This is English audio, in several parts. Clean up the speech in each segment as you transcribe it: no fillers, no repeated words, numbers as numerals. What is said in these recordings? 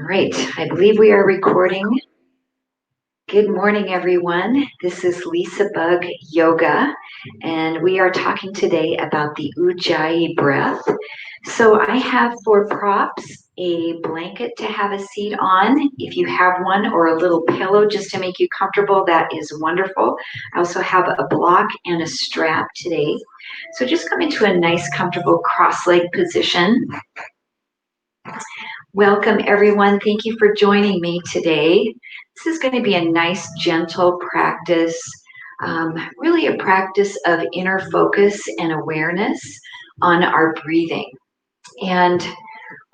right, I believe we are recording. Good morning, everyone. This is LisaBug Yoga, and we are talking today about the Ujjayi breath. So I have for props a blanket to have a seat on. If you have one, or a little pillow just to make you comfortable, that is wonderful. I also have a block and a strap today. So just come into a nice, comfortable cross-leg position. Welcome, everyone. Thank you for joining me today. This is going to be a nice, gentle practice, really a practice of inner focus and awareness on our breathing. And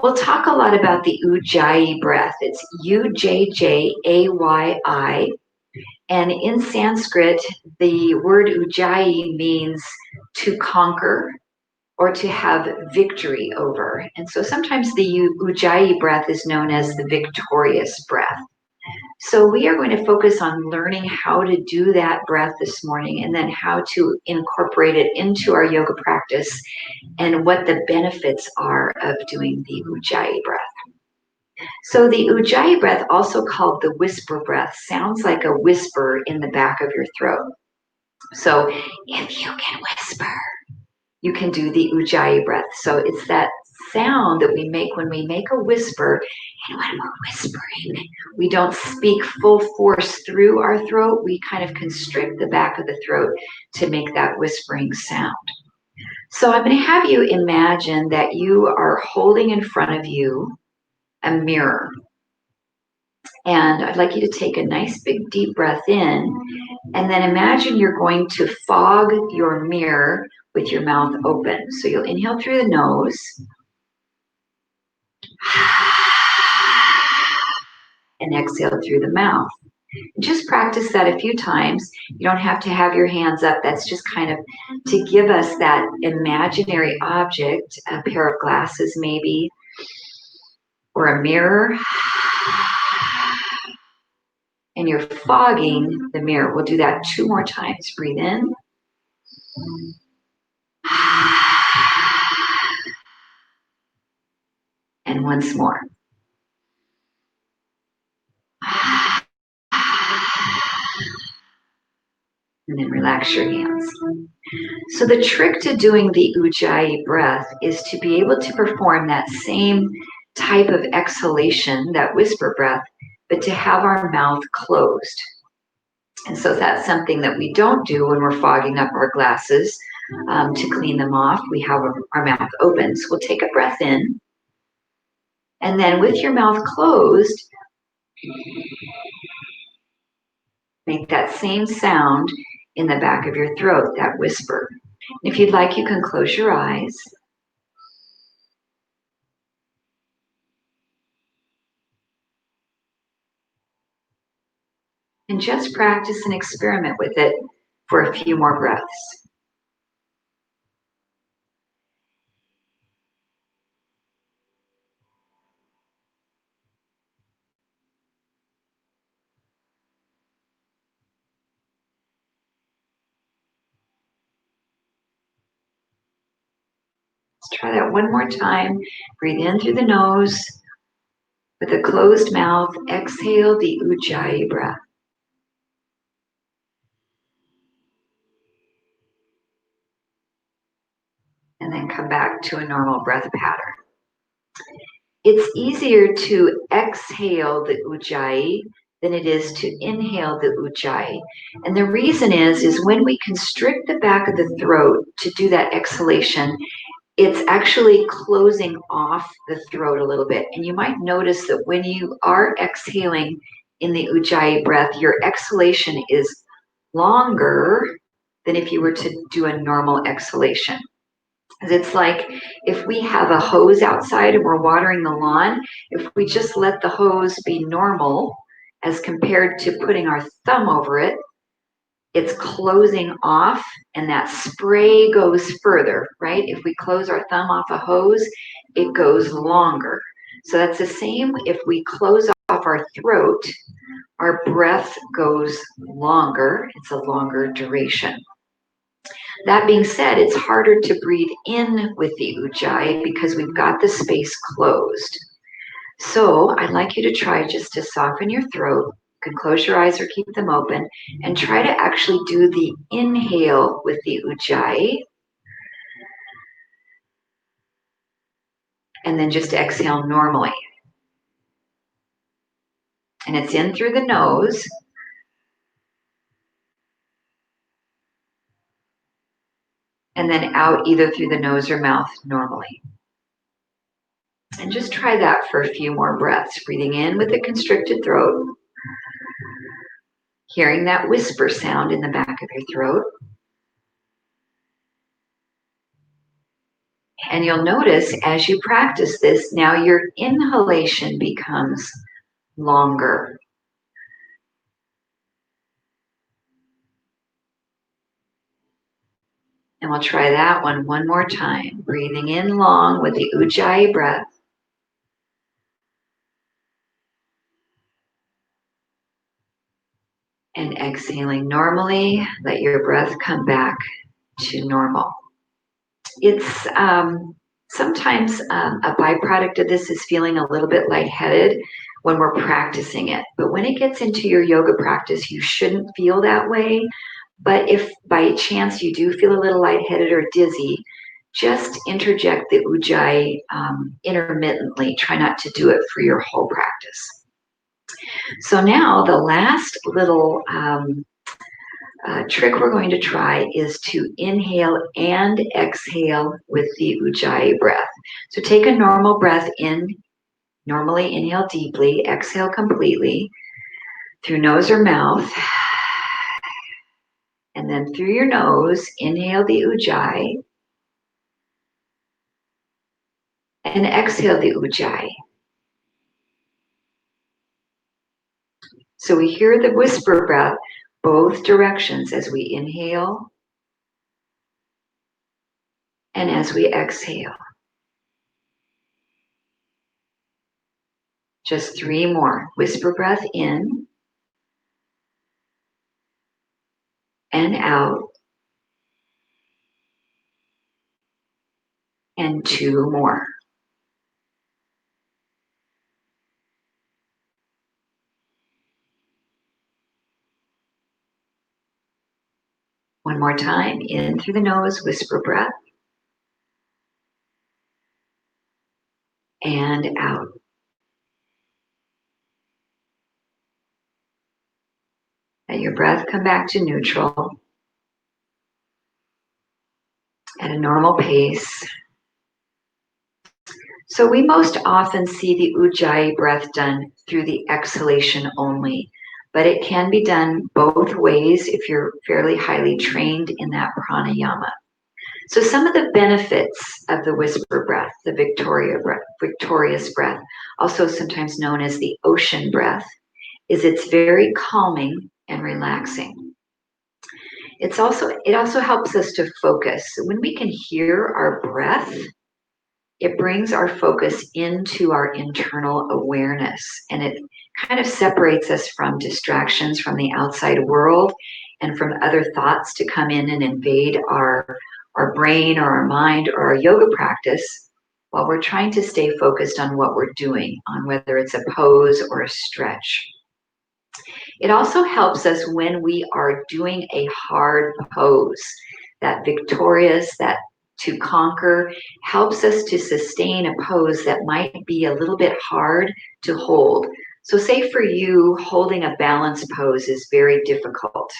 we'll talk a lot about the Ujjayi breath. It's Ujjayi. And in Sanskrit, the word Ujjayi means to conquer, or to have victory over. And so sometimes the Ujjayi breath is known as the victorious breath. So we are going to focus on learning how to do that breath this morning, and then how to incorporate it into our yoga practice, and what the benefits are of doing the Ujjayi breath. So the Ujjayi breath, also called the whisper breath, sounds like a whisper in the back of your throat. So if you can whisper, you can do the Ujjayi breath. So it's that sound that we make when we make a whisper, and when we're whispering, we don't speak full force through our throat. We kind of constrict the back of the throat to make that whispering sound. So I'm going to have you imagine that you are holding in front of you a mirror. And I'd like you to take a nice big deep breath in, and then imagine you're going to fog your mirror with your mouth open. So you'll inhale through the nose, and exhale through the mouth. Just practice that a few times. You don't have to have your hands up. That's just kind of to give us that imaginary object, a pair of glasses maybe, or a mirror. And you're fogging the mirror. We'll do that 2 more times. Breathe in. And once more. And then relax your hands. So the trick to doing the Ujjayi breath is to be able to perform that same type of exhalation, that whisper breath, but to have our mouth closed. And so that's something that we don't do when we're fogging up our glasses. To clean them off, we have our mouth open. So we'll take a breath in. And then with your mouth closed, make that same sound in the back of your throat, that whisper. If you'd like, you can close your eyes. And just practice and experiment with it for a few more breaths. Let's try that one more time. Breathe in through the nose. With a closed mouth, exhale the Ujjayi breath. And then come back to a normal breath pattern. It's easier to exhale the Ujjayi than it is to inhale the Ujjayi. And the reason is when we constrict the back of the throat to do that exhalation, it's actually closing off the throat a little bit. And you might notice that when you are exhaling in the Ujjayi breath, your exhalation is longer than if you were to do a normal exhalation. It's like if we have a hose outside and we're watering the lawn, if we just let the hose be normal as compared to putting our thumb over it, it's closing off and that spray goes further, right? If we close our thumb off a hose, it goes longer. So that's the same if we close off our throat, our breath goes longer. It's a longer duration. That being said, it's harder to breathe in with the Ujjayi because we've got the space closed. So I'd like you to try just to soften your throat. You can close your eyes or keep them open and try to actually do the inhale with the Ujjayi and then just exhale normally. And it's in through the nose. And then out either through the nose or mouth normally. And just try that for a few more breaths. Breathing in with a constricted throat. Hearing that whisper sound in the back of your throat. And you'll notice as you practice this, now your inhalation becomes longer. And we'll try that one more time. Breathing in long with the Ujjayi breath. And exhaling normally. Let your breath come back to normal. It's sometimes a byproduct of this is feeling a little bit lightheaded when we're practicing it. But when it gets into your yoga practice, you shouldn't feel that way. But if by chance you do feel a little lightheaded or dizzy, just interject the Ujjayi intermittently. Try not to do it for your whole practice. So now the last little trick we're going to try is to inhale and exhale with the Ujjayi breath. So take a normal breath in, normally inhale deeply, exhale completely through nose or mouth. And then through your nose, inhale the Ujjayi and exhale the Ujjayi. So we hear the whisper breath both directions as we inhale and as we exhale. Just 3 more. Whisper breath in and out. And 2 more. One more time. In through the nose, whisper breath. And out. Let your breath come back to neutral at a normal pace. So we most often see the Ujjayi breath done through the exhalation only, but it can be done both ways if you're fairly highly trained in that pranayama. So some of the benefits of the whisper breath, the victorious breath, also sometimes known as the ocean breath, is it's very calming and relaxing. It also helps us to focus. When we can hear our breath, it brings our focus into our internal awareness, and it kind of separates us from distractions from the outside world and from other thoughts to come in and invade our brain or our mind or our yoga practice while we're trying to stay focused on what we're doing, on whether it's a pose or a stretch. It also helps us when we are doing a hard pose. That victorious, that to conquer, helps us to sustain a pose that might be a little bit hard to hold. So say for you, holding a balance pose is very difficult.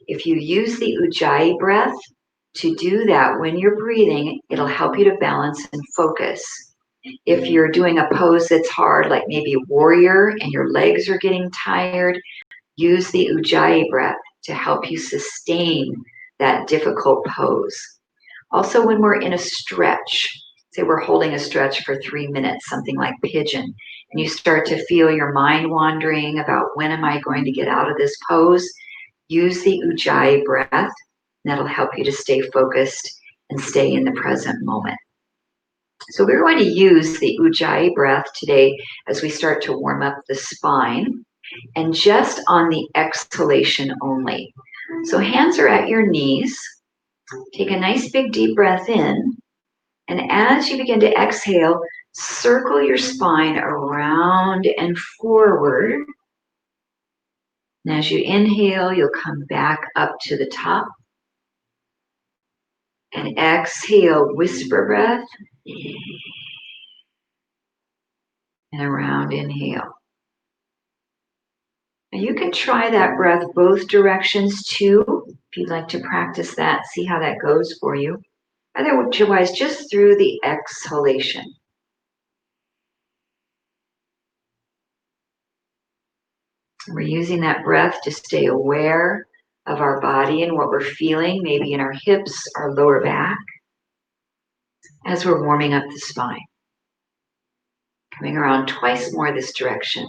If you use the Ujjayi breath to do that when you're breathing, it'll help you to balance and focus. If you're doing a pose that's hard, like maybe warrior, and your legs are getting tired, use the Ujjayi breath to help you sustain that difficult pose. Also, when we're in a stretch, say we're holding a stretch for 3 minutes, something like pigeon, and you start to feel your mind wandering about when am I going to get out of this pose, use the Ujjayi breath, and that'll help you to stay focused and stay in the present moment. So we're going to use the Ujjayi breath today as we start to warm up the spine, and just on the exhalation only. So hands are at your knees. Take a nice big deep breath in, and as you begin to exhale, circle your spine around and forward. And as you inhale, you'll come back up to the top. And exhale, whisper breath. And around inhale. Now you can try that breath both directions too, if you'd like to practice that, see how that goes for you. Otherwise, just through the exhalation. We're using that breath to stay aware of our body and what we're feeling, maybe in our hips, our lower back, as we're warming up the spine. Coming around twice more this direction.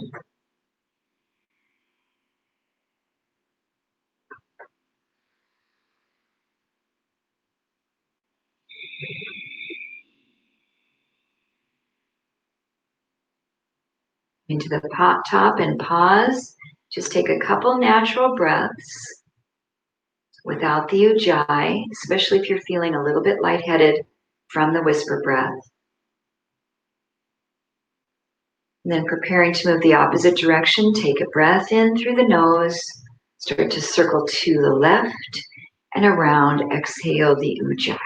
Into the top and pause. Just take a couple natural breaths without the Ujjayi, especially if you're feeling a little bit lightheaded from the whisper breath. And then preparing to move the opposite direction, take a breath in through the nose, start to circle to the left and around, exhale the Ujjayi.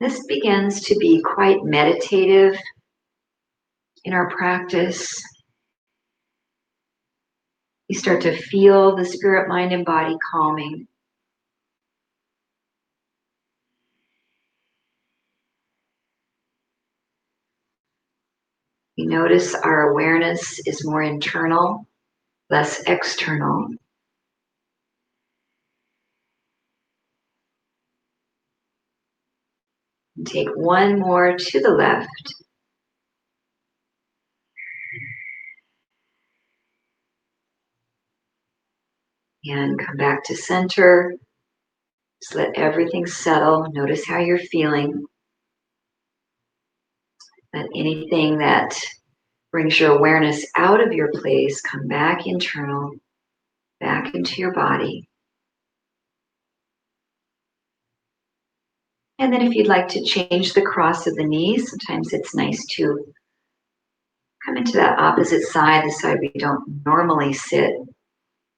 This begins to be quite meditative in our practice. You start to feel the spirit, mind, and body calming. You notice our awareness is more internal, less external. And take one more to the left. And come back to center. Just let everything settle. Notice how you're feeling. Let anything that brings your awareness out of your place come back internal, back into your body. And then if you'd like to change the cross of the knees, sometimes it's nice to come into that opposite side, the side we don't normally sit.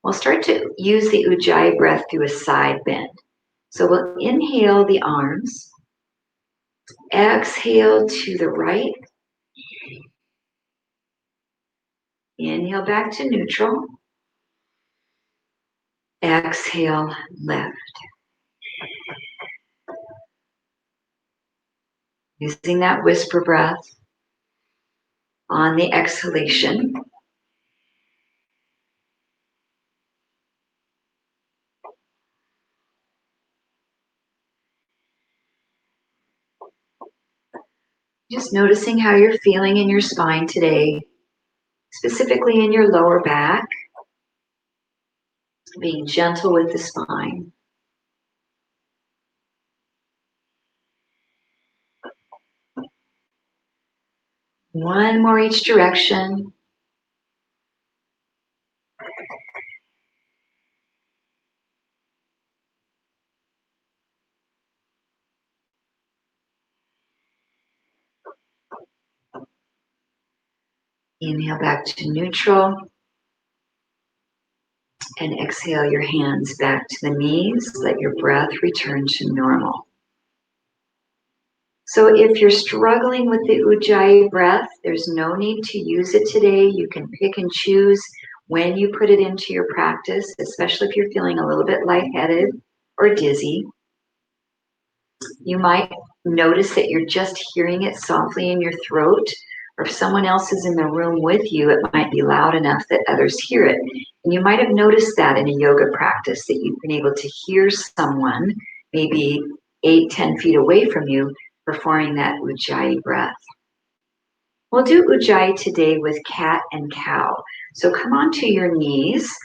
We'll start to use the Ujjayi breath through a side bend. So we'll inhale the arms, exhale to the right, inhale back to neutral, exhale left. Using that whisper breath on the exhalation. Just noticing how you're feeling in your spine today, specifically in your lower back, being gentle with the spine. One more each direction. Inhale back to neutral. And exhale your hands back to the knees. Let your breath return to normal. So if you're struggling with the Ujjayi breath, there's no need to use it today. You can pick and choose when you put it into your practice, especially if you're feeling a little bit lightheaded or dizzy. You might notice that you're just hearing it softly in your throat, or if someone else is in the room with you, it might be loud enough that others hear it. And you might have noticed that in a yoga practice, that you've been able to hear someone maybe 8-10 feet away from you performing that Ujjayi breath. We'll do Ujjayi today with cat and cow. So come onto your knees,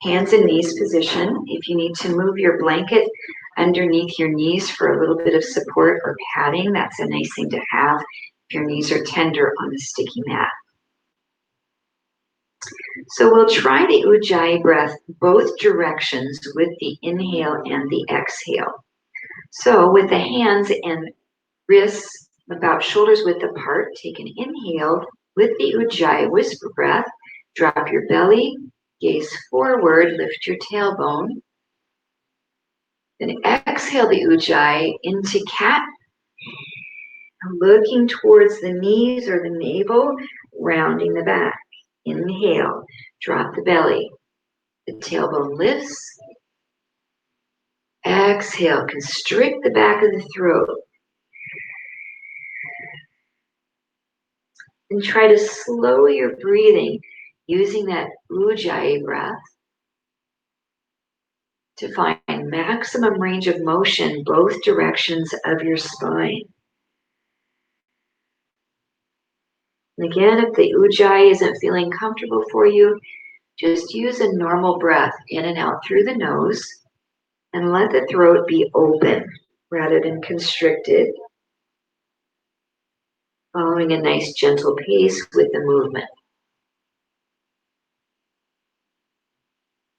hands in knees position. If you need to move your blanket underneath your knees for a little bit of support or padding, that's a nice thing to have if your knees are tender on the sticky mat. So we'll try the Ujjayi breath both directions with the inhale and the exhale. So with the hands and wrists about shoulders width apart, take an inhale with the Ujjayi whisper breath. Drop your belly, gaze forward, lift your tailbone. Then exhale the Ujjayi into cat, looking towards the knees or the navel, rounding the back. Inhale, drop the belly. The tailbone lifts. Exhale, constrict the back of the throat. And try to slow your breathing using that Ujjayi breath to find maximum range of motion both directions of your spine. And again, if the Ujjayi isn't feeling comfortable for you, just use a normal breath in and out through the nose and let the throat be open rather than constricted, following a nice gentle pace with the movement.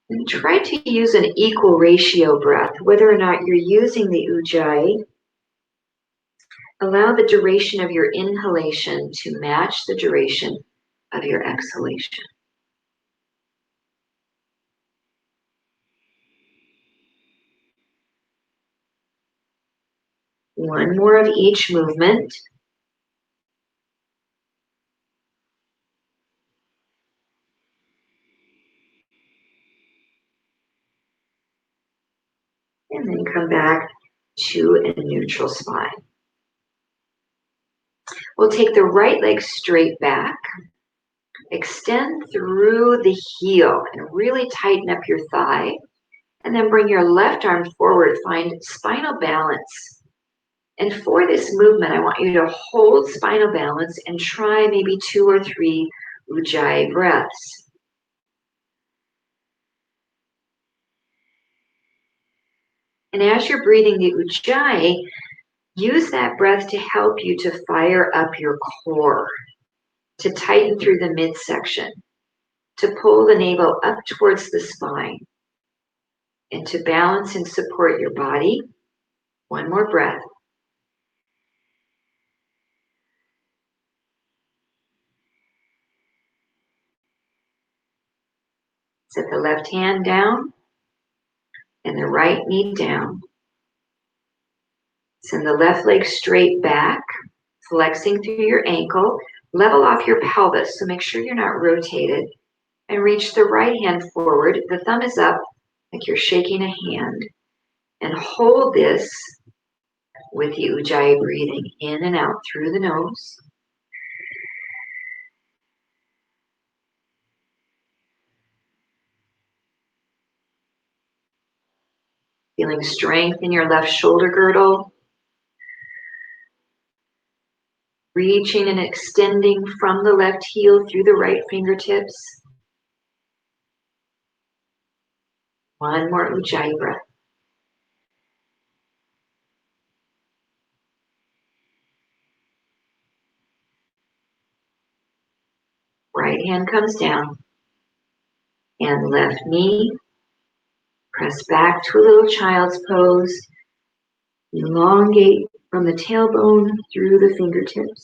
And try to use an equal ratio breath, whether or not you're using the Ujjayi. Allow the duration of your inhalation to match the duration of your exhalation. One more of each movement. And then come back to a neutral spine. We'll take the right leg straight back. Extend through the heel and really tighten up your thigh. And then bring your left arm forward. Find spinal balance. And for this movement, I want you to hold spinal balance and try maybe 2 or 3 Ujjayi breaths. And as you're breathing the Ujjayi, use that breath to help you to fire up your core, to tighten through the midsection, to pull the navel up towards the spine, and to balance and support your body. One more breath. Set the left hand down and the right knee down. Send the left leg straight back, flexing through your ankle. Level off your pelvis, so make sure you're not rotated. And reach the right hand forward. The thumb is up like you're shaking a hand. And hold this with the Ujjayi breathing in and out through the nose. Feeling strength in your left shoulder girdle. Reaching and extending from the left heel through the right fingertips. One more Ujjayi breath. Right hand comes down. And left knee. Press back to a little child's pose. Elongate from the tailbone through the fingertips.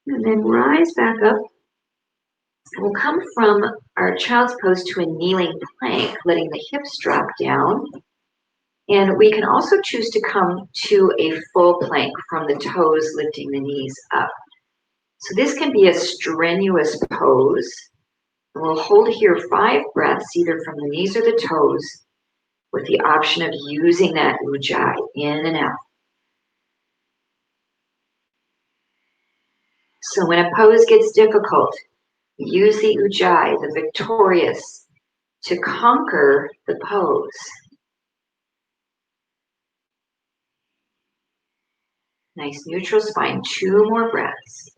And then rise back up. We'll come from our child's pose to a kneeling plank, letting the hips drop down. And we can also choose to come to a full plank from the toes, lifting the knees up. So this can be a strenuous pose. And we'll hold here 5 breaths, either from the knees or the toes, with the option of using that Ujjayi in and out. So when a pose gets difficult, use the Ujjayi, the victorious, to conquer the pose. Nice neutral spine, 2 more breaths.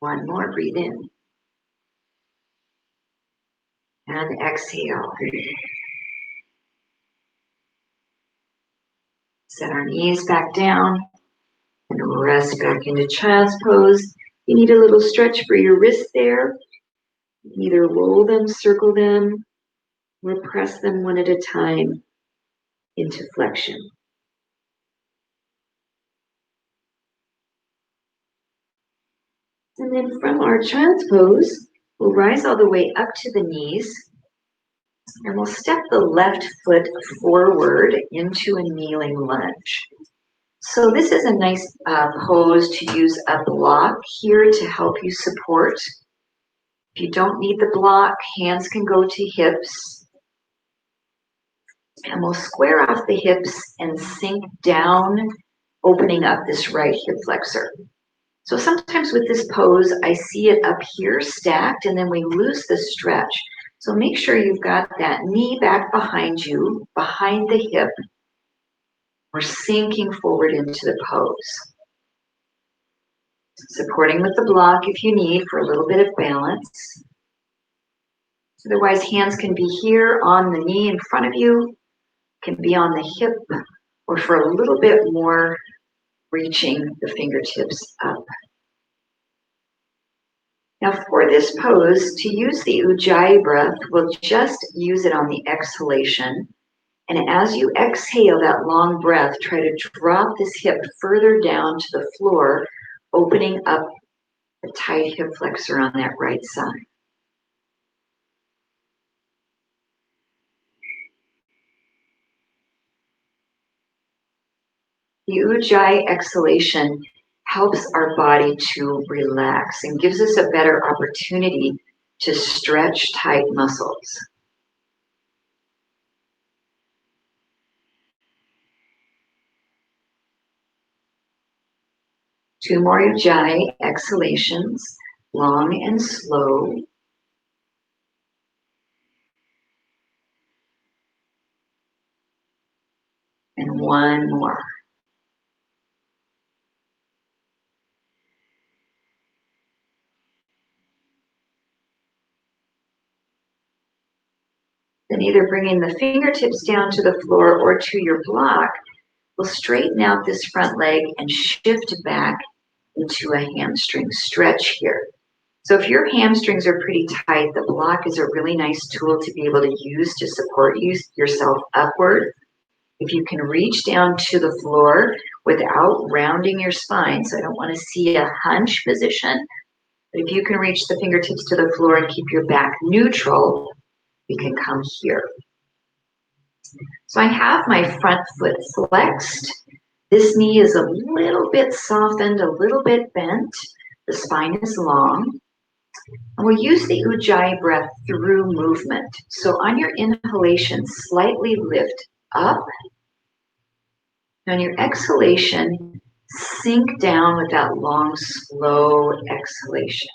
One more, breathe in. And exhale. Set our knees back down and rest back into child's pose. You need a little stretch for your wrists there. Either roll them, circle them, or press them one at a time into flexion. And then from our child's pose, we'll rise all the way up to the knees, and we'll step the left foot forward into a kneeling lunge. So this is a nice pose to use a block here to help you support. If you don't need the block, hands can go to hips. And we'll square off the hips and sink down, opening up this right hip flexor. So sometimes with this pose, I see it up here stacked, and then we lose the stretch. So make sure you've got that knee back behind you, behind the hip. We're sinking forward into the pose. Supporting with the block if you need for a little bit of balance. Otherwise, hands can be here on the knee in front of you, can be on the hip, or for a little bit more, reaching the fingertips up. Now for this pose, to use the Ujjayi breath, we'll just use it on the exhalation. And as you exhale that long breath, try to drop this hip further down to the floor, opening up the tight hip flexor on that right side. The Ujjayi exhalation helps our body to relax and gives us a better opportunity to stretch tight muscles. Two more Ujjayi exhalations, long and slow. And one more. Then either bringing the fingertips down to the floor or to your block, we'll straighten out this front leg and shift back into a hamstring stretch here. So if your hamstrings are pretty tight, the block is a really nice tool to be able to use to support yourself upward. If you can reach down to the floor without rounding your spine, so I don't want to see a hunch position, but if you can reach the fingertips to the floor and keep your back neutral, you can come here. So I have my front foot flexed. This knee is a little bit softened, a little bit bent. The spine is long. And we'll use the Ujjayi breath through movement. So on your inhalation, slightly lift up. On your exhalation, sink down with that long, slow exhalation.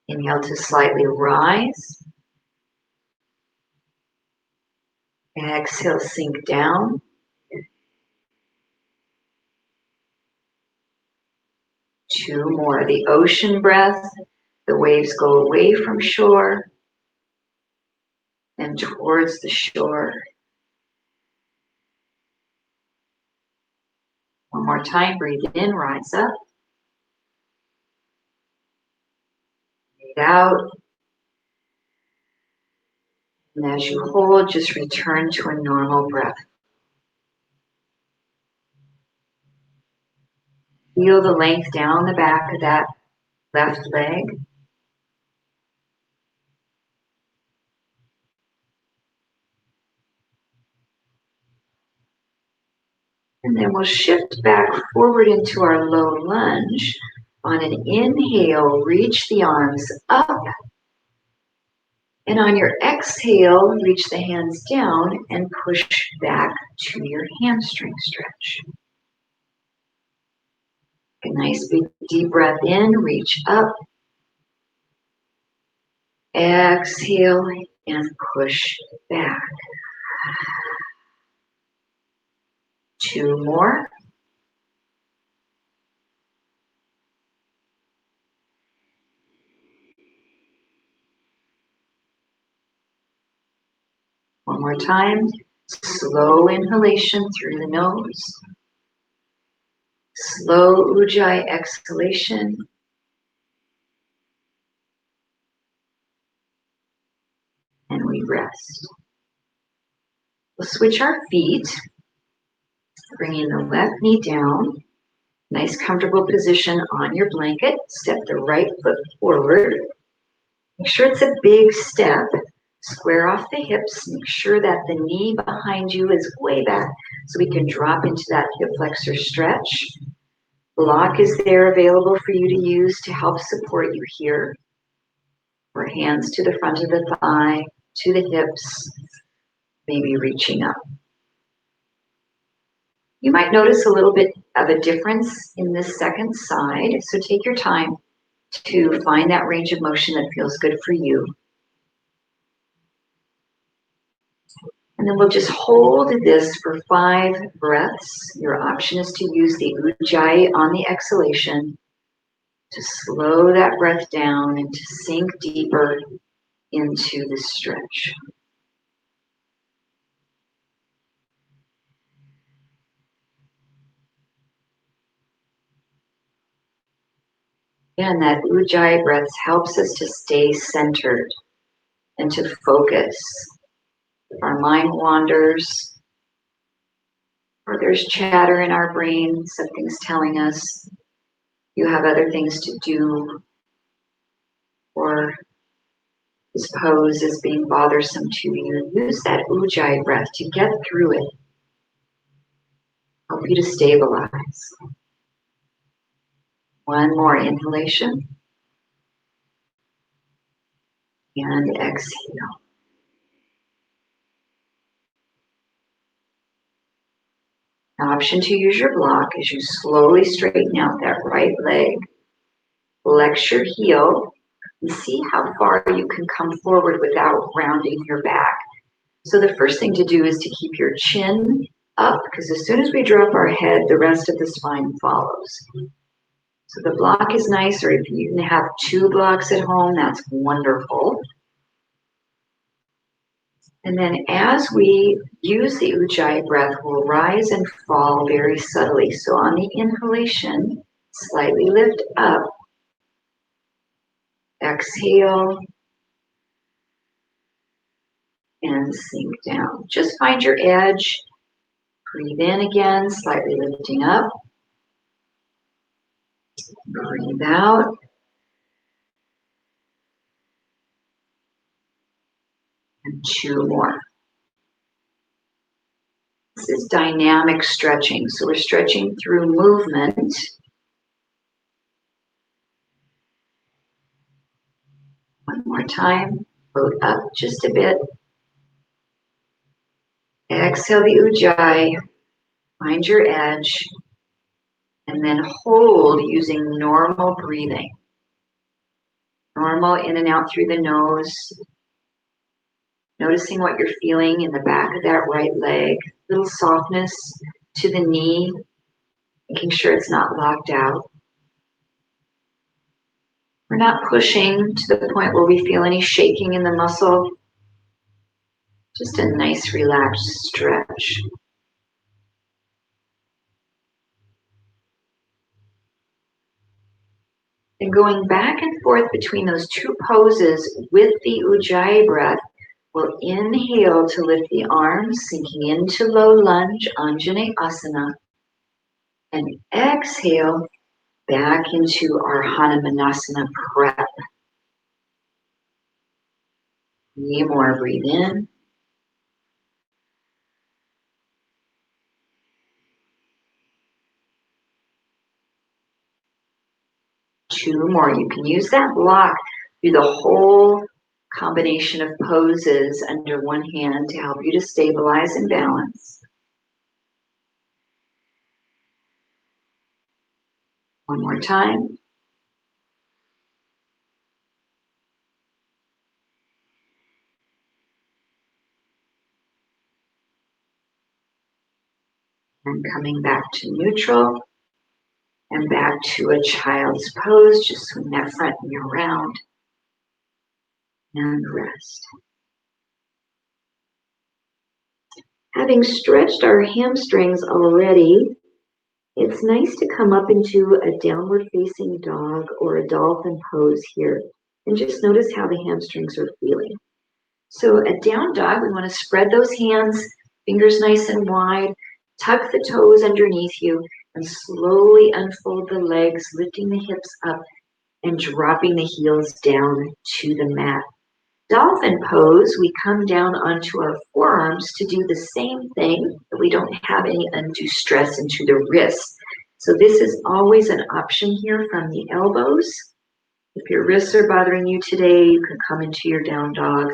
Inhale to slightly rise. Exhale, sink down. Two more. The ocean breath. The waves go away from shore and towards the shore. One more time. Breathe in, rise up. Breathe out. And as you hold, just return to a normal breath. Feel the length down the back of that left leg. And then we'll shift back forward into our low lunge. On an inhale, reach the arms up. And on your exhale, reach the hands down and push back to your hamstring stretch. A nice big deep breath in, reach up. Exhale and push back. Two more. One more time. Slow inhalation through the nose. Slow Ujjayi exhalation. And we rest. We'll switch our feet, bringing the left knee down. Nice comfortable position on your blanket. Step the right foot forward. Make sure it's a big step. Square off the hips. Make sure that the knee behind you is way back so we can drop into that hip flexor stretch. Block is there available for you to use to help support you here. Or hands to the front of the thigh, to the hips, maybe reaching up. You might notice a little bit of a difference in this second side, so take your time to find that range of motion that feels good for you. And then we'll just hold this for 5 breaths. Your option is to use the Ujjayi on the exhalation to slow that breath down and to sink deeper into the stretch. And that Ujjayi breath helps us to stay centered and to focus. If our mind wanders, or there's chatter in our brain, something's telling us you have other things to do, or this pose is being bothersome to you, use that Ujjayi breath to get through it. Help you to stabilize. One more inhalation. And exhale. Option to use your block as you slowly straighten out that right leg. Flex your heel and see how far you can come forward without rounding your back. So the first thing to do is to keep your chin up, because as soon as we drop our head, the rest of the spine follows. So the block is nice, or if you can have 2 blocks at home, that's wonderful. And then as we use the Ujjayi breath, we'll rise and fall very subtly. So on the inhalation, slightly lift up. Exhale. And sink down. Just find your edge. Breathe in again, slightly lifting up. Breathe out. And 2 more. This is dynamic stretching. So we're stretching through movement. One more time. Float up just a bit. Exhale the Ujjayi. Find your edge. And then hold using normal breathing. Normal in and out through the nose. Noticing what you're feeling in the back of that right leg. Little softness to the knee. Making sure it's not locked out. We're not pushing to the point where we feel any shaking in the muscle. Just a nice relaxed stretch. And going back and forth between those 2 poses with the Ujjayi breath, we'll inhale to lift the arms, sinking into low lunge, Anjaneyasana. And exhale back into our Hanumanasana prep. 3 more, breathe in. Two more. You can use that block through the whole combination of poses under one hand to help you to stabilize and balance. One more time. And coming back to neutral and back to a child's pose. Just swing that front knee around and rest. Having stretched our hamstrings already, it's nice to come up into a downward facing dog or a dolphin pose here. And just notice how the hamstrings are feeling. So a down dog, we want to spread those hands, fingers nice and wide, tuck the toes underneath you, and slowly unfold the legs, lifting the hips up and dropping the heels down to the mat. Dolphin pose, we come down onto our forearms to do the same thing, but we don't have any undue stress into the wrists. So this is always an option here from the elbows. If your wrists are bothering you today, you can come into your down dog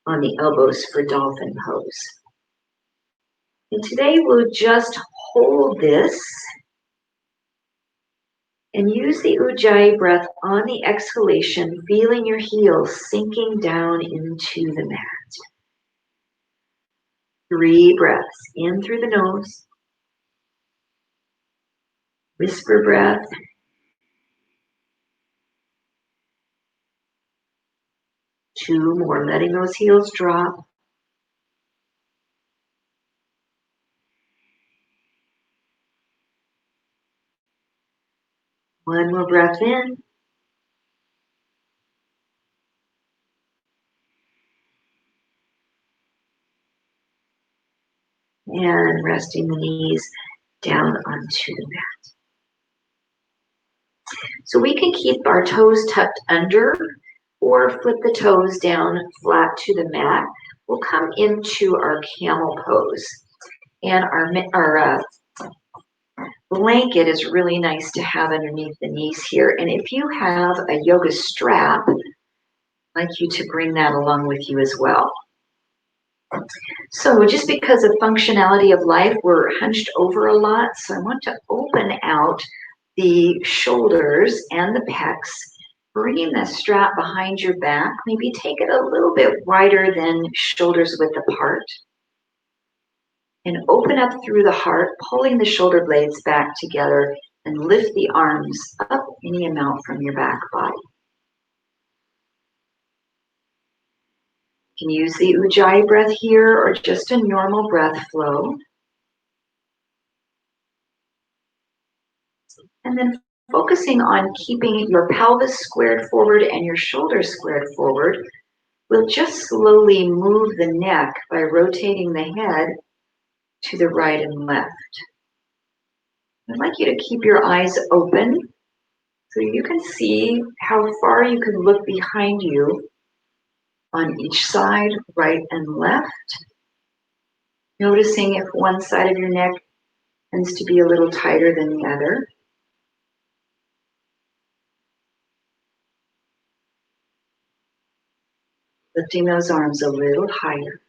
on the elbows for dolphin pose. And today we'll just hold this and use the Ujjayi breath on the exhalation, feeling your heels sinking down into the mat. 3 breaths, in through the nose, whisper breath, 2 more, letting those heels drop. 1 more breath in. And resting the knees down onto the mat. So we can keep our toes tucked under or flip the toes down flat to the mat. We'll come into our camel pose. And our blanket is really nice to have underneath the knees here. And if you have a yoga strap, I'd like you to bring that along with you as well. So just because of functionality of life, we're hunched over a lot. So I want to open out the shoulders and the pecs, bringing the strap behind your back. Maybe take it a little bit wider than shoulders width apart. And open up through the heart, pulling the shoulder blades back together and lift the arms up any amount from your back body. You can use the Ujjayi breath here or just a normal breath flow. And then focusing on keeping your pelvis squared forward and your shoulders squared forward, we'll just slowly move the neck by rotating the head to the right and left. I'd like you to keep your eyes open so you can see how far you can look behind you on each side, right and left. Noticing if one side of your neck tends to be a little tighter than the other. Lifting those arms a little higher.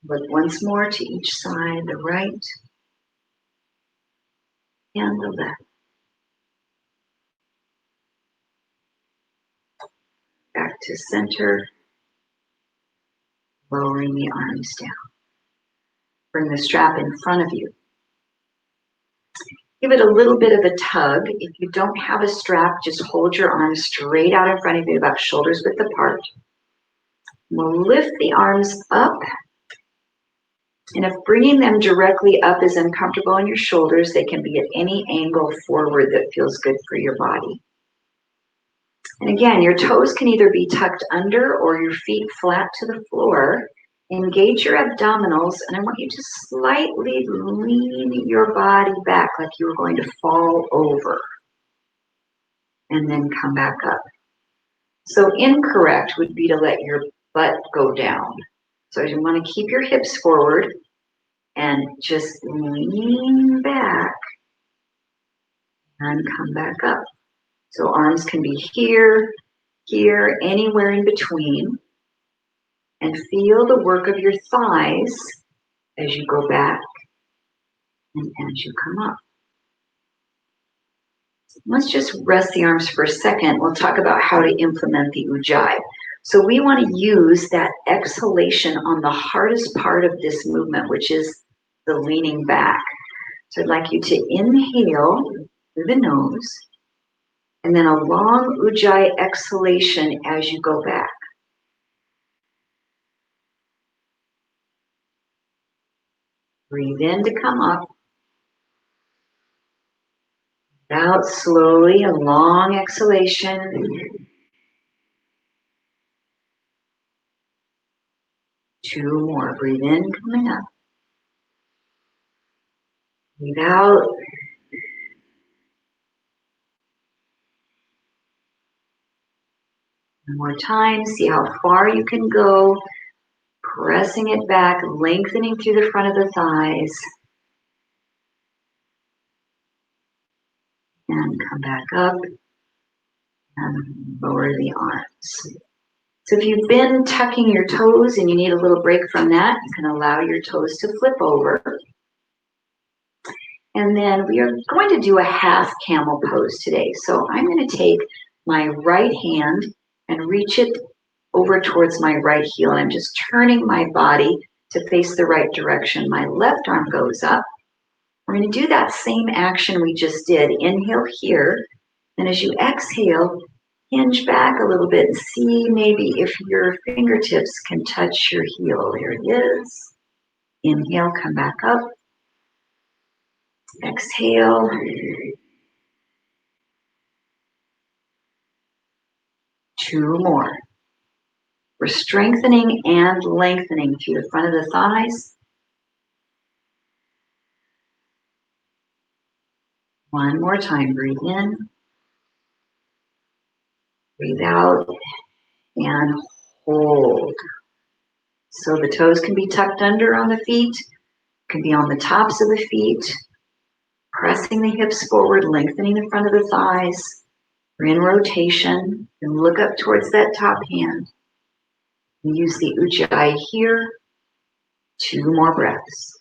Look once more to each side, the right and the left. Back to center, lowering the arms down. Bring the strap in front of you. Give it a little bit of a tug. If you don't have a strap, just hold your arms straight out in front of you, about shoulders width apart. We'll lift the arms up. And if bringing them directly up is uncomfortable on your shoulders, they can be at any angle forward that feels good for your body. And again, your toes can either be tucked under or your feet flat to the floor. Engage your abdominals, and I want you to slightly lean your body back like you were going to fall over. And then come back up. So incorrect would be to let your butt go down. So you want to keep your hips forward and just lean back and come back up. So arms can be here, here, anywhere in between. And feel the work of your thighs as you go back and as you come up. Let's just rest the arms for a second. We'll talk about how to implement the Ujjayi. So we want to use that exhalation on the hardest part of this movement, which is the leaning back. So I'd like you to inhale through the nose and then a long Ujjayi exhalation as you go back. Breathe in to come up. Out slowly, a long exhalation. 2 more. Breathe in, coming up. Breathe out. One more time. See how far you can go. Pressing it back, lengthening through the front of the thighs. And come back up. And lower the arms. So if you've been tucking your toes and you need a little break from that, you can allow your toes to flip over. And then we are going to do a half camel pose today. So I'm going to take my right hand and reach it over towards my right heel. I'm just turning my body to face the right direction. My left arm goes up. We're going to do that same action we just did. Inhale here. And as you exhale, hinge back a little bit and see maybe if your fingertips can touch your heel. There it is. Inhale, come back up. Exhale. 2 more. We're strengthening and lengthening through the front of the thighs. 1 more time. Breathe in. Breathe out. And hold. So the toes can be tucked under on the feet, can be on the tops of the feet, pressing the hips forward, lengthening the front of the thighs. We're in rotation, and look up towards that top hand. We use the Ujjayi here. 2 more breaths.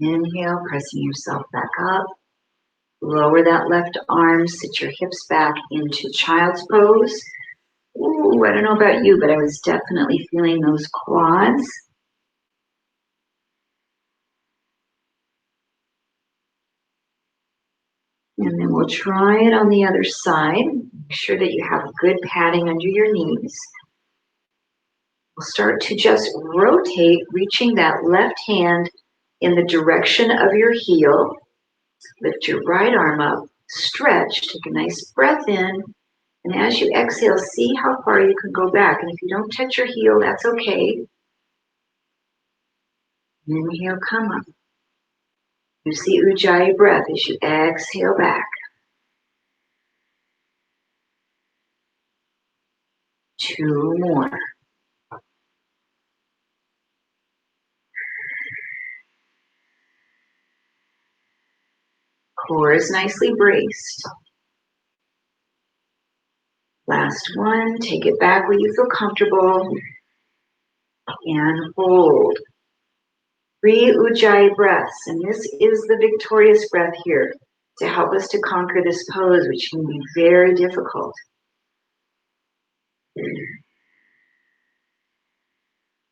Inhale, pressing yourself back up. Lower that left arm, sit your hips back into child's pose. Ooh, I don't know about you, but I was definitely feeling those quads. And then we'll try it on the other side. Make sure that you have good padding under your knees. We'll start to just rotate, reaching that left hand in the direction of your heel. Lift your right arm up, stretch, take a nice breath in, and as you exhale, see how far you can go back. And if you don't touch your heel, that's okay. Inhale, come up. Use the Ujjayi breath as you exhale back. 2 more. Core is nicely braced. Last one. Take it back where you feel comfortable. And hold. 3 Ujjayi breaths. And this is the victorious breath here to help us to conquer this pose, which can be very difficult.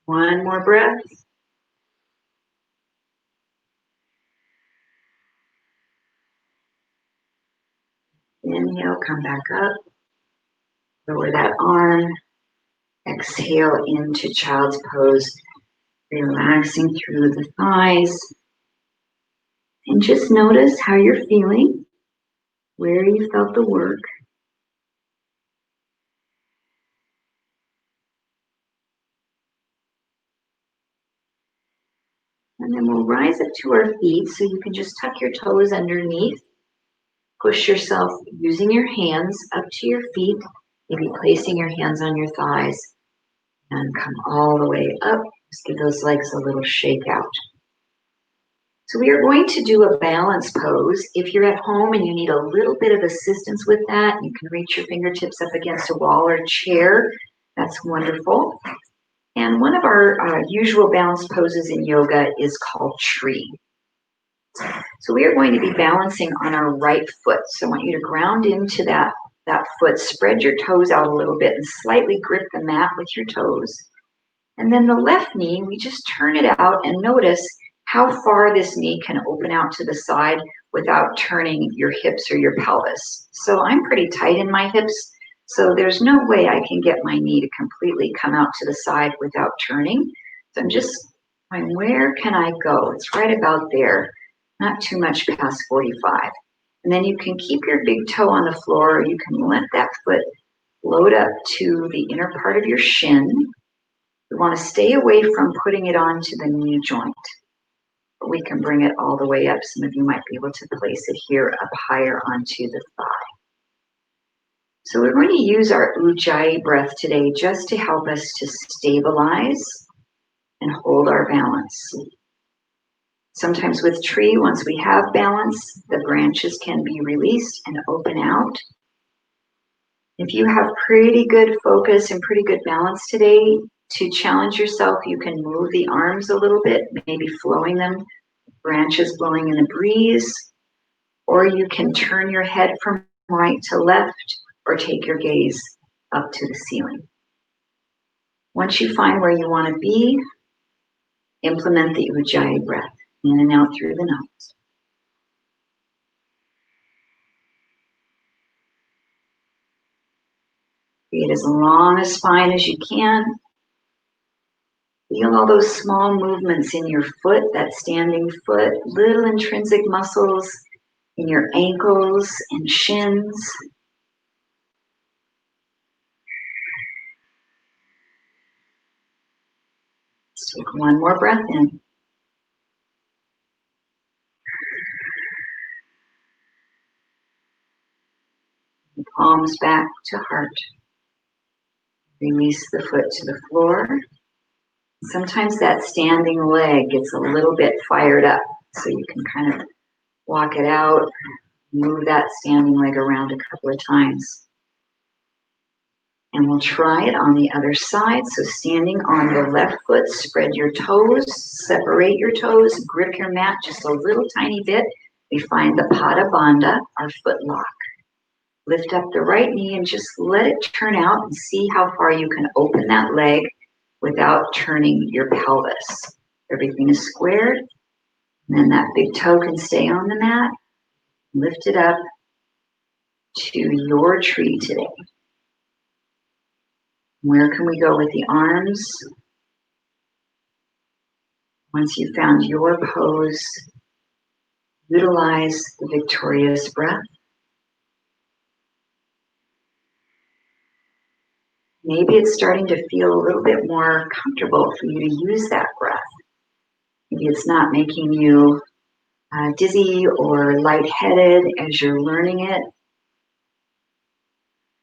1 more breath. Inhale, come back up. Lower that arm. Exhale into child's pose. Relaxing through the thighs. And just notice how you're feeling, where you felt the work. And then we'll rise up to our feet so you can just tuck your toes underneath. Push yourself using your hands up to your feet, maybe placing your hands on your thighs, and come all the way up. Just give those legs a little shake out. So we are going to do a balance pose. If you're at home and you need a little bit of assistance with that, you can reach your fingertips up against a wall or chair. That's wonderful. And one of our usual balance poses in yoga is called tree. So we are going to be balancing on our right foot. So I want you to ground into that foot, spread your toes out a little bit and slightly grip the mat with your toes. And then the left knee, we just turn it out and notice how far this knee can open out to the side without turning your hips or your pelvis. So I'm pretty tight in my hips, so there's no way I can get my knee to completely come out to the side without turning. So I'm just going, where can I go? It's right about there, not too much past 45. And then you can keep your big toe on the floor, or you can let that foot float up to the inner part of your shin. We want to stay away from putting it onto the knee joint. But we can bring it all the way up. Some of you might be able to place it here up higher onto the thigh. So we're going to use our Ujjayi breath today just to help us to stabilize and hold our balance. Sometimes with tree, once we have balance, the branches can be released and open out. If you have pretty good focus and pretty good balance today, to challenge yourself, you can move the arms a little bit, maybe flowing them, branches blowing in the breeze, or you can turn your head from right to left or take your gaze up to the ceiling. Once you find where you want to be, implement the Ujjayi breath, in and out through the nose. Create as long a spine as you can. Feel all those small movements in your foot, that standing foot, little intrinsic muscles in your ankles and shins. Let's take one more breath in. Palms back to heart. Release the foot to the floor. Sometimes that standing leg gets a little bit fired up, so you can kind of walk it out, move that standing leg around a couple of times. And we'll try it on the other side. So standing on the left foot, spread your toes, separate your toes, grip your mat just a little tiny bit. We find the Pada Bandha, our foot lock. Lift up the right knee and just let it turn out and see how far you can open that leg without turning your pelvis. Everything is squared. And then that big toe can stay on the mat. Lift it up to your tree today. Where can we go with the arms? Once you've found your pose, utilize the victorious breath. Maybe it's starting to feel a little bit more comfortable for you to use that breath. Maybe it's not making you dizzy or lightheaded as you're learning it,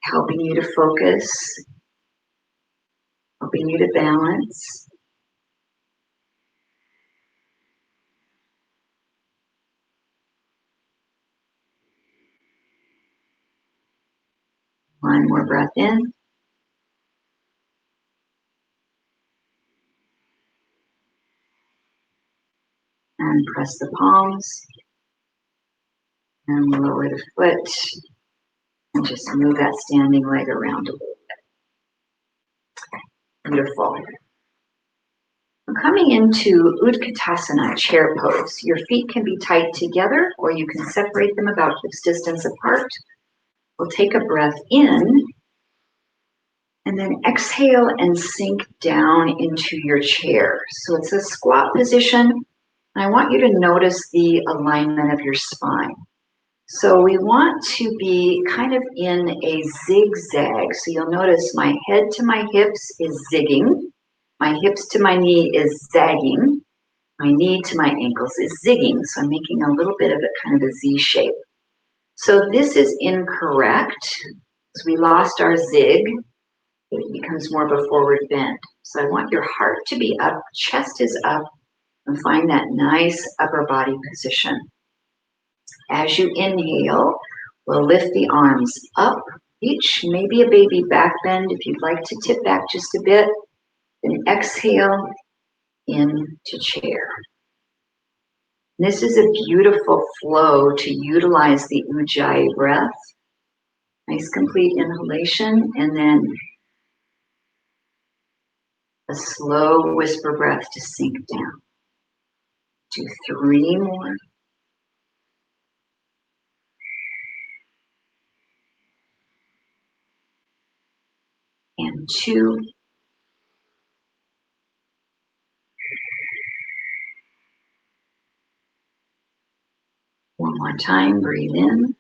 helping you to focus, helping you to balance. One more breath in. And press the palms. And lower the foot. And just move that standing leg around a little bit. Beautiful. We're coming into Utkatasana, chair pose. Your feet can be tight together or you can separate them about hips distance apart. We'll take a breath in and then exhale and sink down into your chair. So it's a squat position. And I want you to notice the alignment of your spine. So we want to be kind of in a zigzag. So you'll notice my head to my hips is zigging. My hips to my knee is zagging. My knee to my ankles is zigging. So I'm making a little bit of a kind of a Z shape. So this is incorrect. So we lost our zig. It becomes more of a forward bend. So I want your heart to be up, chest is up, and find that nice upper body position. As you inhale, we'll lift the arms up, each maybe a baby back bend if you'd like to tip back just a bit. Then exhale into chair. This is a beautiful flow to utilize the Ujjayi breath. Nice complete inhalation and then a slow whisper breath to sink down. Do 3 more. and 2. One more time, breathe in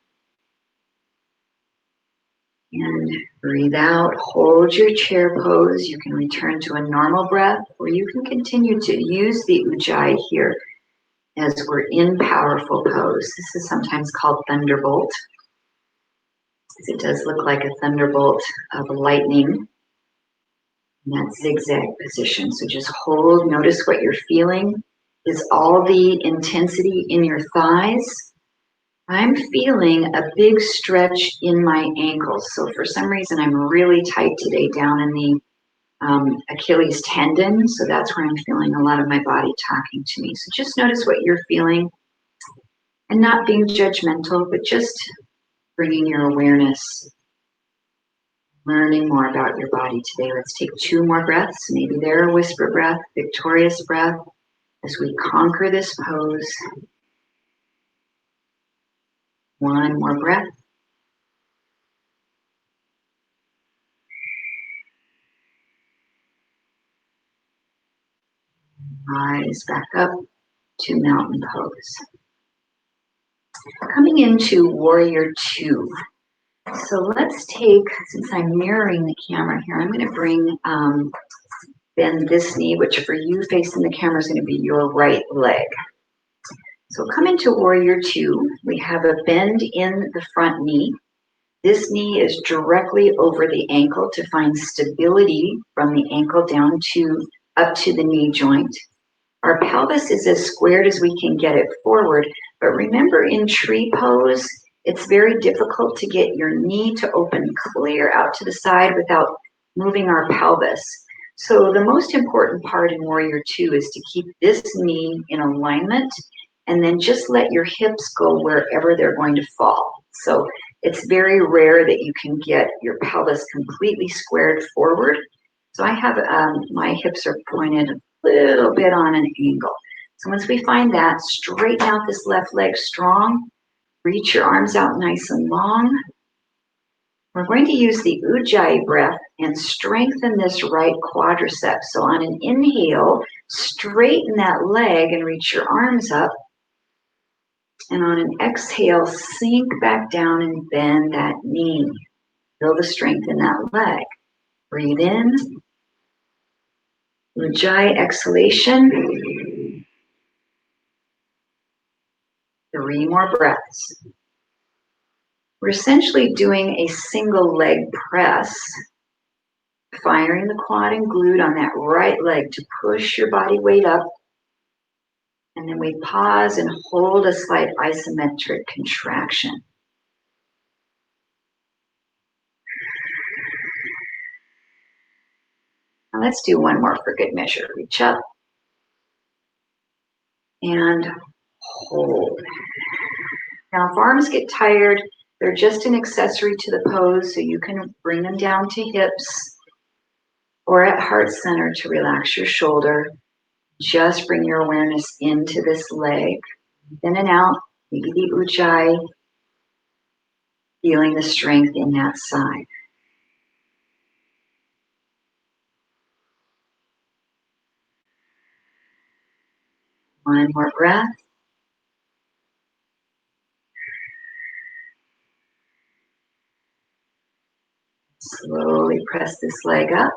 and breathe out. Hold your chair pose. You can return to a normal breath, or you can continue to use the Ujjayi here as we're in powerful pose. This is sometimes called thunderbolt. It does look like a thunderbolt of lightning in that zigzag position. So just hold, notice what you're feeling. Is all the intensity in your thighs? I'm feeling a big stretch in my ankles. So for some reason, I'm really tight today down in the Achilles tendon. So that's where I'm feeling a lot of my body talking to me. So just notice what you're feeling and not being judgmental, but just bringing your awareness, learning more about your body today. Let's take 2 more breaths. Maybe they're a whisper breath, victorious breath, as we conquer this pose. 1 more breath. Rise back up to mountain pose. Coming into warrior 2. So let's take, since I'm mirroring the camera here, I'm going to bend this knee, which for you facing the camera is going to be your right leg. So come into warrior 2. We have a bend in the front knee. This knee is directly over the ankle to find stability from the ankle down to up to the knee joint. Our pelvis is as squared as we can get it forward, but remember in tree pose, it's very difficult to get your knee to open clear out to the side without moving our pelvis. So the most important part in warrior 2 is to keep this knee in alignment and then just let your hips go wherever they're going to fall. So it's very rare that you can get your pelvis completely squared forward. So I have, my hips are pointed a little bit on an angle. So once we find that, straighten out this left leg strong, reach your arms out nice and long. We're going to use the Ujjayi breath and strengthen this right quadricep. So on an inhale, straighten that leg and reach your arms up. And on an exhale, sink back down and bend that knee. Feel the strength in that leg. Breathe in. Ujjayi exhalation. 3 more breaths. We're essentially doing a single leg press, firing the quad and glute on that right leg to push your body weight up. And then we pause and hold a slight isometric contraction. Now let's do 1 more for good measure. Reach up and hold. Now if arms get tired, they're just an accessory to the pose, so you can bring them down to hips or at heart center to relax your shoulder. Just bring your awareness into this leg, in and out, maybe the Ujjayi, feeling the strength in that side. One more breath. Slowly press this leg up.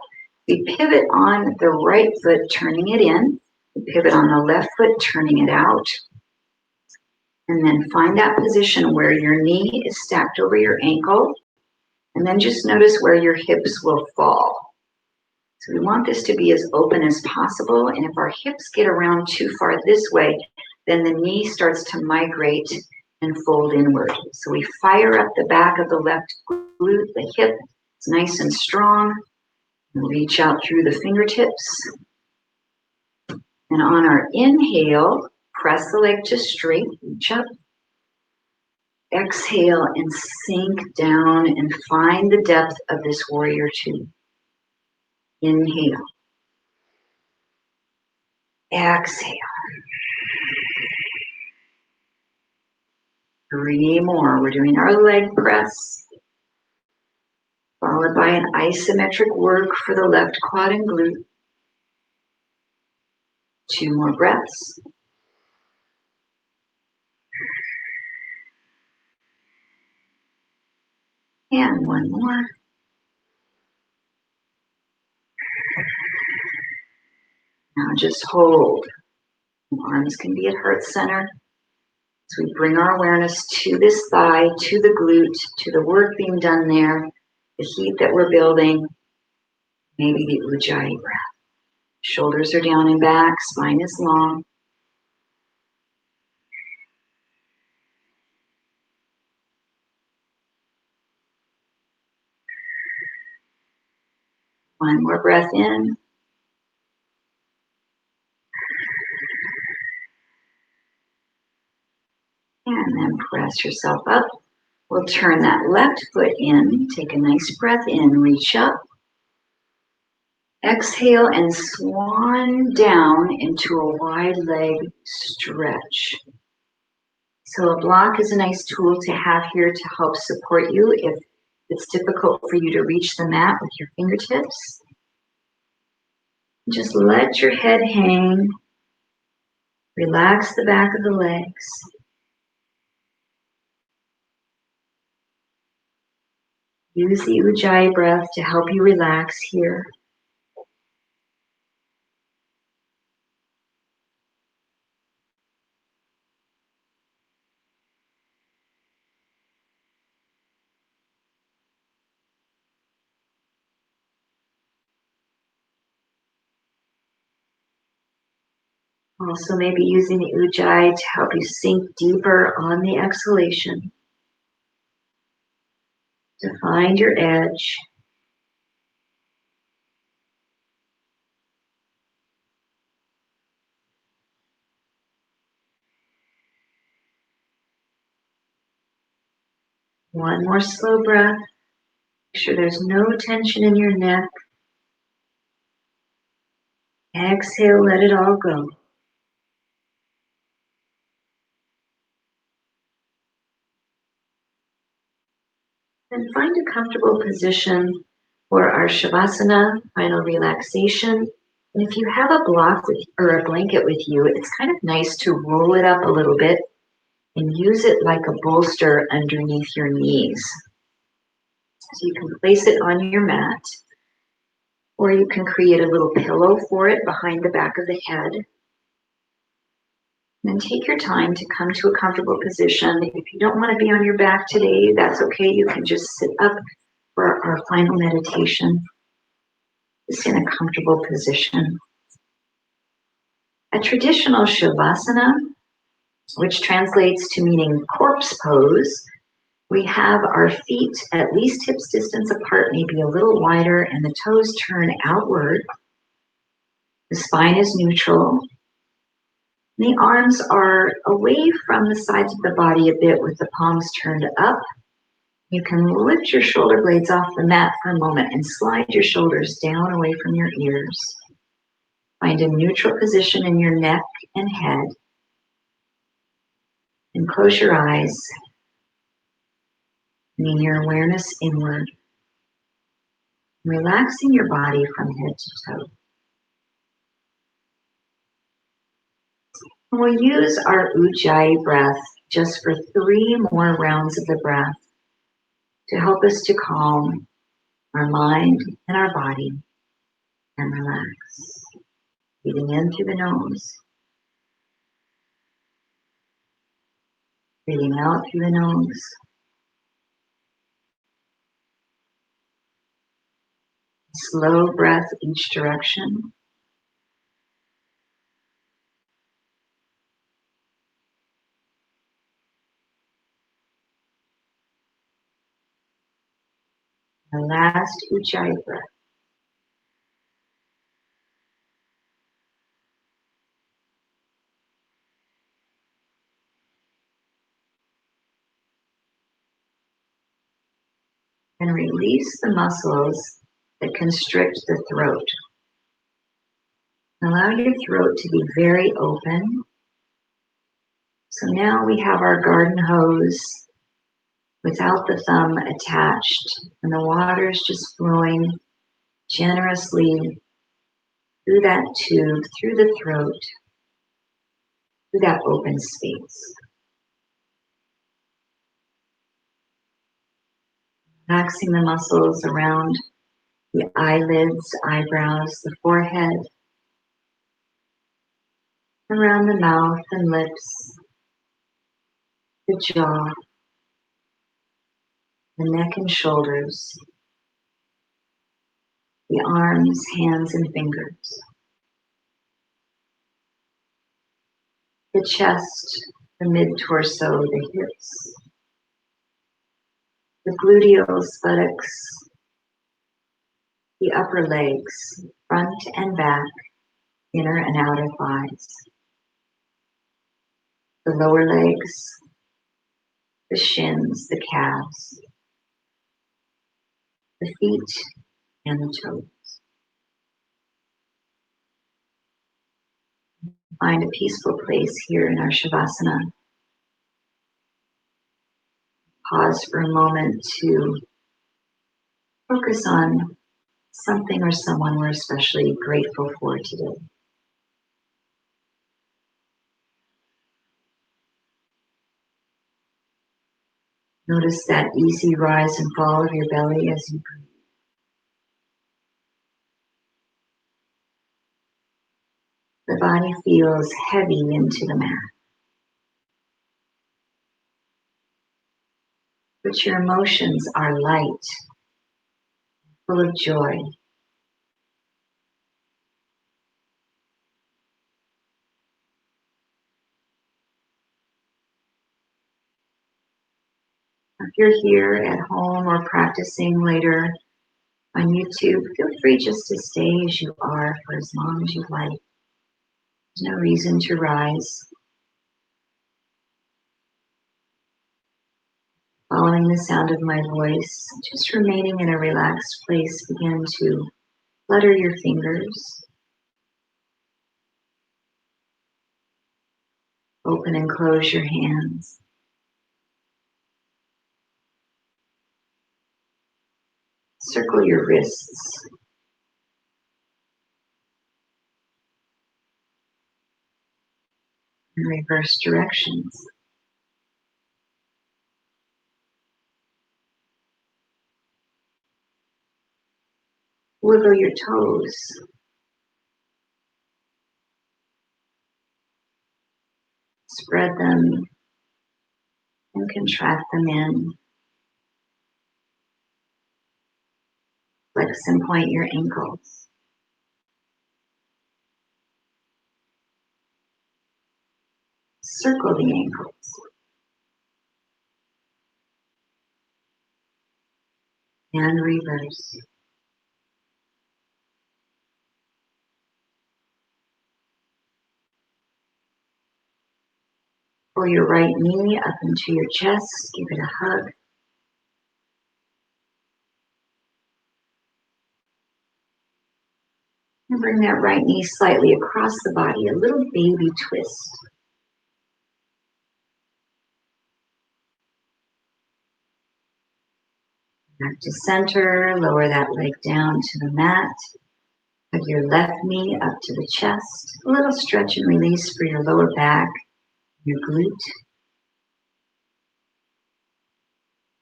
We pivot on the right foot, turning it in. We pivot on the left foot, turning it out. And then find that position where your knee is stacked over your ankle. And then just notice where your hips will fall. So we want this to be as open as possible. And if our hips get around too far this way, then the knee starts to migrate and fold inward. So we fire up the back of the left glute, the hip. It's nice and strong. Reach out through the fingertips. And on our inhale, press the leg to straight, reach up. Exhale and sink down and find the depth of this warrior 2. Inhale. Exhale. 3 more. We're doing our leg press. followed by an isometric work for the left quad and glute. 2 more breaths. And 1 more. Now just hold. Arms can be at heart center. So we bring our awareness to this thigh, to the glute, to the work being done there, the heat that we're building, maybe the Ujjayi breath. Shoulders are down and back, spine is long. One more breath in. And then press yourself up. We'll turn that left foot in. Take a nice breath in, reach up. Exhale and swan down into a wide leg stretch. So a block is a nice tool to have here to help support you if it's difficult for you to reach the mat with your fingertips. Just let your head hang. Relax the back of the legs. Use the Ujjayi breath to help you relax here. Also maybe using the Ujjayi to help you sink deeper on the exhalation. To find your edge. One more slow breath. Make sure there's no tension in your neck. Exhale, let it all go. And find a comfortable position for our Shavasana, final relaxation. And if you have a block or a blanket with you, it's kind of nice to roll it up a little bit and use it like a bolster underneath your knees. So you can place it on your mat, or you can create a little pillow for it behind the back of the head. And then take your time to come to a comfortable position. If you don't want to be on your back today, that's okay. You can just sit up for our final meditation, just in a comfortable position. A traditional Shavasana, which translates to meaning corpse pose, we have our feet at least hips distance apart, maybe a little wider, and the toes turn outward. The spine is neutral. The arms are away from the sides of the body a bit with the palms turned up. You can lift your shoulder blades off the mat for a moment and slide your shoulders down away from your ears. Find a neutral position in your neck and head. And close your eyes, bringing your awareness inward. Relaxing your body from head to toe. And we'll use our Ujjayi breath just for 3 more rounds of the breath to help us to calm our mind and our body and relax. Breathing in through the nose. Breathing out through the nose. Slow breath each direction. The last Ujjayi breath. And release the muscles that constrict the throat. Allow your throat to be very open. So now we have our garden hose without the thumb attached, and the water is just flowing generously through that tube, through the throat, through that open space. Relaxing the muscles around the eyelids, eyebrows, the forehead, around the mouth and lips, the jaw, the neck and shoulders, the arms, hands, and fingers, the chest, the mid-torso, the hips, the gluteals, buttocks, the upper legs, front and back, inner and outer thighs, the lower legs, the shins, the calves, the feet, and the toes. Find a peaceful place here in our Shavasana. Pause for a moment to focus on something or someone we're especially grateful for today. Notice that easy rise and fall of your belly as you breathe. The body feels heavy into the mat, but your emotions are light, full of joy. If you're here at home or practicing later on YouTube, feel free just to stay as you are for as long as you like. There's no reason to rise. Following the sound of my voice, just remaining in a relaxed place, begin to flutter your fingers, open and close your hands. Circle your wrists. In reverse directions. Wiggle your toes. Spread them and contract them in. Flex and point your ankles. Circle the ankles. And reverse. Pull your right knee up into your chest. Give it a hug. And bring that right knee slightly across the body, a little baby twist. Back to center, lower that leg down to the mat. Hug your left knee up to the chest. A little stretch and release for your lower back, your glute.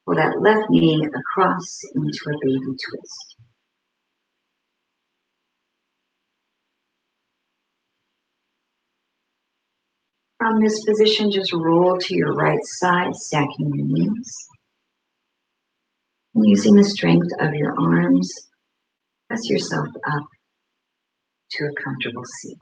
Pull that left knee across into a baby twist. From this position, just roll to your right side, stacking your knees. And using the strength of your arms, press yourself up to a comfortable seat.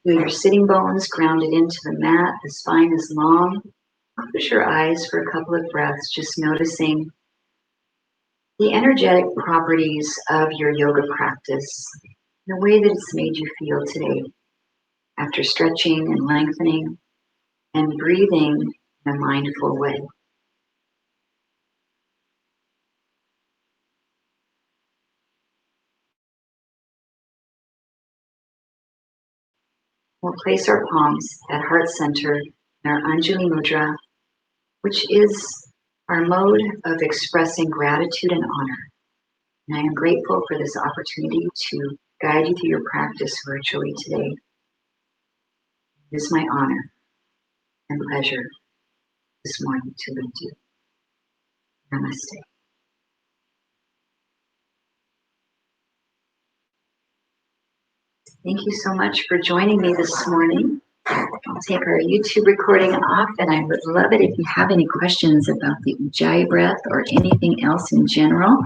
Feel your sitting bones grounded into the mat. The spine is long. Close your eyes for a couple of breaths, just noticing the energetic properties of your yoga practice, the way that it's made you feel today after stretching and lengthening and breathing in a mindful way. We'll place our palms at heart center in our Anjali Mudra, which is our mode of expressing gratitude and honor. And I am grateful for this opportunity to guide you through your practice virtually today. It is my honor and pleasure this morning to lead you. Namaste. Thank you so much for joining me this morning. I'll take our YouTube recording off, and I would love it if you have any questions about the Ujjayi breath or anything else in general.